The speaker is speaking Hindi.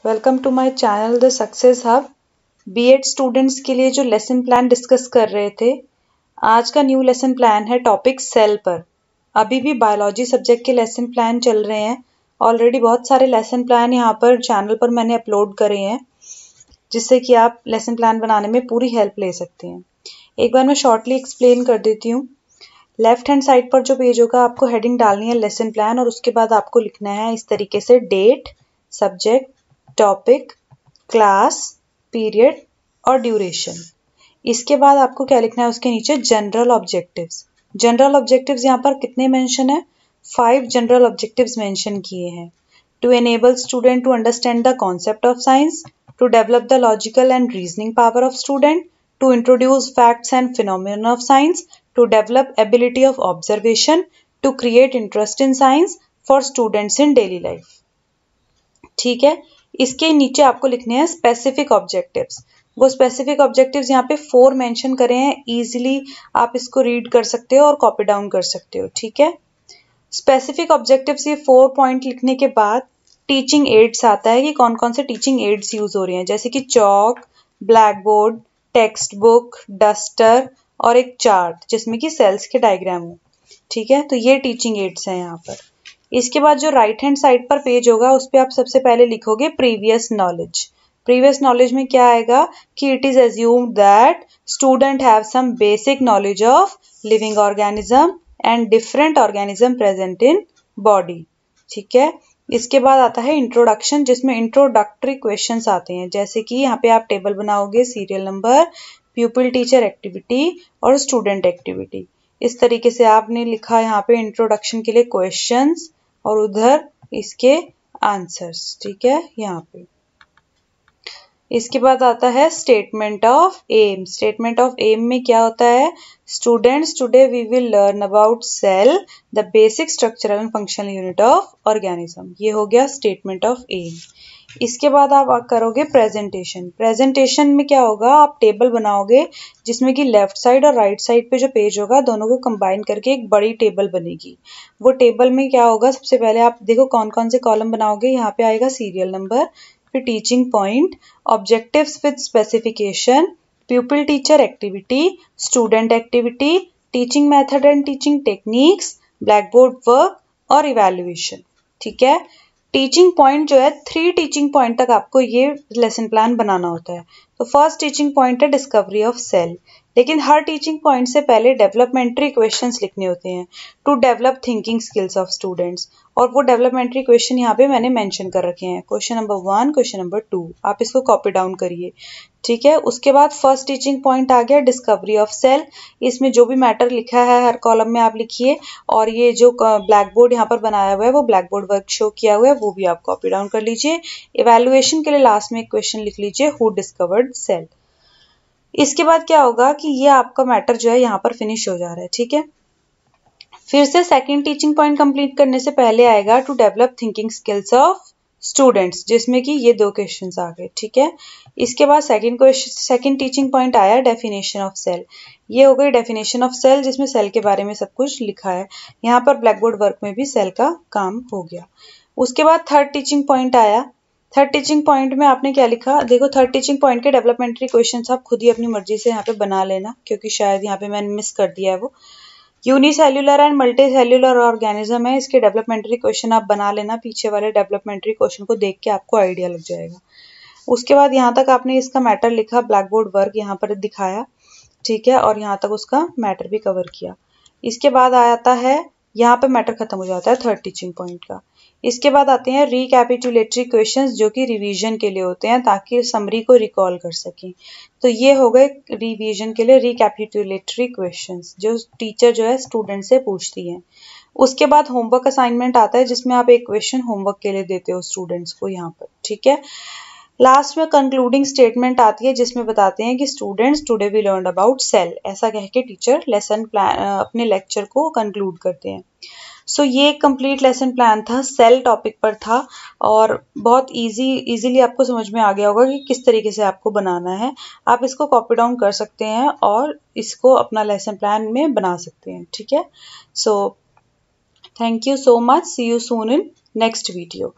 Welcome to my channel the success hub. BEd students के लिए जो लेसन प्लान डिस्कस कर रहे थे, आज का न्यू लेसन प्लान है टॉपिक सेल पर। अभी भी बायोलॉजी सब्जेक्ट के लेसन प्लान चल रहे हैं। ऑलरेडी बहुत सारे लेसन प्लान यहाँ पर चैनल पर मैंने अपलोड करे हैं, जिससे कि आप लेसन प्लान बनाने में पूरी हेल्प ले सकते हैं। एक बार मैं शॉर्टली एक्सप्लेन कर देती हूँ। लेफ्ट हैंड साइड पर जो पेज होगा, आपको हेडिंग डालनी है लेसन प्लान, और उसके बाद आपको लिखना है इस तरीके से: date, subject, topic, class, period और ड्यूरेशन। इसके बाद आपको क्या लिखना है उसके नीचे? General objectives. जनरल ऑब्जेक्टिव्स यहाँ पर कितने मेंशन है? 5 जनरल ऑब्जेक्टिव्स मेंशन किए हैं। To enable student to understand the concept of science, to develop the logical and reasoning power of student, to introduce facts and phenomena of science, to develop ability of observation, to create interest in science for students in daily life. ठीक है, इसके नीचे आपको लिखने हैं स्पेसिफिक ऑब्जेक्टिव्स। वो स्पेसिफिक ऑब्जेक्टिव्स यहाँ पे 4 मेंशन करे हैं। इजीली आप इसको रीड कर सकते हो और कॉपी डाउन कर सकते हो। ठीक है, स्पेसिफिक ऑब्जेक्टिव्स ये 4 पॉइंट लिखने के बाद टीचिंग एड्स आता है कि कौन कौन से टीचिंग एड्स यूज हो रहे हैं, जैसे कि chalk, black board, text book, duster और एक चार्ट जिसमें कि सेल्स के डायग्राम हो। ठीक है, तो ये टीचिंग एड्स हैं यहाँ पर। इसके बाद जो राइट हैंड साइड पर पेज होगा, उस पर आप सबसे पहले लिखोगे प्रीवियस नॉलेज। प्रीवियस नॉलेज में क्या आएगा कि it is assumed that student have some basic knowledge of living organism and different organism present in body. ठीक है, इसके बाद आता है इंट्रोडक्शन, जिसमें इंट्रोडक्टरी क्वेश्चंस आते हैं, जैसे कि यहाँ पे आप टेबल बनाओगे सीरियल नंबर, प्यूपिल टीचर एक्टिविटी और स्टूडेंट एक्टिविटी। इस तरीके से आपने लिखा यहाँ पे इंट्रोडक्शन के लिए क्वेश्चंस और उधर इसके आंसर्स। ठीक है, यहाँ पे इसके बाद आता है statement of aim. Statement of aim में क्या होता है? Students, today we will learn about cell, the basic structural and functional unit of organism. ये हो गया स्टेटमेंट ऑफ एम। इसके बाद आप करोगे प्रेजेंटेशन। प्रेजेंटेशन में क्या होगा? आप टेबल बनाओगे जिसमें कि लेफ्ट साइड और राइट साइड पे जो पेज होगा, दोनों को कंबाइन करके एक बड़ी टेबल बनेगी। वो टेबल में क्या होगा? सबसे पहले आप देखो कौन कौन से कॉलम बनाओगे। यहाँ पे आएगा सीरियल नंबर, फिर teaching point, objectives with specification, प्यूपिल teacher activity, student activity, teaching method and teaching techniques, black board work और इवैल्यूएशन। ठीक है, टीचिंग पॉइंट जो है 3 टीचिंग पॉइंट तक आपको ये लेसन प्लान बनाना होता है। तो फर्स्ट टीचिंग पॉइंट है डिस्कवरी ऑफ सेल, लेकिन हर टीचिंग पॉइंट से पहले डेवलपमेंट्री क्वेश्चंस लिखने होते हैं to develop thinking skills of students, और वो डेवलपमेंट्री क्वेश्चन यहाँ पे मैंने मेंशन कर रखे हैं। क्वेश्चन नंबर 1, क्वेश्चन नंबर 2, आप इसको कॉपी डाउन करिए। ठीक है, उसके बाद फर्स्ट टीचिंग पॉइंट आ गया डिस्कवरी ऑफ सेल। इसमें जो भी मैटर लिखा है हर कॉलम में आप लिखिए, और ये जो ब्लैक बोर्ड यहाँ पर बनाया हुआ है वो ब्लैक बोर्ड वर्क शो किया हुआ है, वो भी आप कॉपी डाउन कर लीजिए। इवैल्यूएशन के लिए लास्ट में एक क्वेश्चन लिख लीजिए, हु डिस्कवर्ड सेल। इसके बाद क्या होगा कि ये आपका मैटर जो है यहाँ पर फिनिश हो जा रहा है। ठीक है, फिर से सेकंड टीचिंग पॉइंट कंप्लीट करने से पहले आएगा to develop thinking skills of students, जिसमें कि ये 2 क्वेश्चंस आ गए। ठीक है, इसके बाद सेकंड टीचिंग पॉइंट आया डेफिनेशन ऑफ सेल। ये हो गई डेफिनेशन ऑफ सेल, जिसमें सेल के बारे में सब कुछ लिखा है। यहाँ पर ब्लैक बोर्ड वर्क में भी सेल का काम हो गया। उसके बाद थर्ड टीचिंग पॉइंट आया। थर्ड टीचिंग पॉइंट में आपने क्या लिखा? देखो, थर्ड टीचिंग पॉइंट के डेवलपमेंट्री क्वेश्चंस आप खुद ही अपनी मर्जी से यहाँ पे बना लेना, क्योंकि शायद यहाँ पे मैंने मिस कर दिया है वो। यूनिसेल्युलर एंड मल्टीसेल्युलर ऑर्गेनिज्म है, इसके डेवलपमेंट्री क्वेश्चन आप बना लेना। पीछे वाले डेवलपमेंट्री क्वेश्चन को देख के आपको आइडिया लग जाएगा। उसके बाद यहाँ तक आपने इसका मैटर लिखा, ब्लैक बोर्ड वर्क यहाँ पर दिखाया। ठीक है, और यहाँ तक उसका मैटर भी कवर किया। इसके बाद आता है, यहाँ पे मैटर खत्म हो जाता है थर्ड टीचिंग पॉइंट का। इसके बाद आते हैं रिकैपिटुलेटरी क्वेश्चंस, जो कि रिवीजन के लिए होते हैं ताकि समरी को रिकॉल कर सकें। तो ये हो गए रिवीजन के लिए रिकैपिटुलेटरी क्वेश्चंस, जो टीचर जो है स्टूडेंट से पूछती है। उसके बाद होमवर्क असाइनमेंट आता है, जिसमें आप एक क्वेश्चन होमवर्क के लिए देते हो स्टूडेंट्स को यहाँ पर। ठीक है, लास्ट में कंक्लूडिंग स्टेटमेंट आती है, जिसमें बताते हैं कि students, today we learn about cell, ऐसा कह के टीचर लेसन प्लान अपने लेक्चर को कंक्लूड करते हैं। सो ये एक कंप्लीट लेसन प्लान था, सेल टॉपिक पर था, और बहुत इजीली आपको समझ में आ गया होगा कि किस तरीके से आपको बनाना है। आप इसको कॉपी डाउन कर सकते हैं और इसको अपना लेसन प्लान में बना सकते हैं। ठीक है, so thank you so much, see you soon in next video.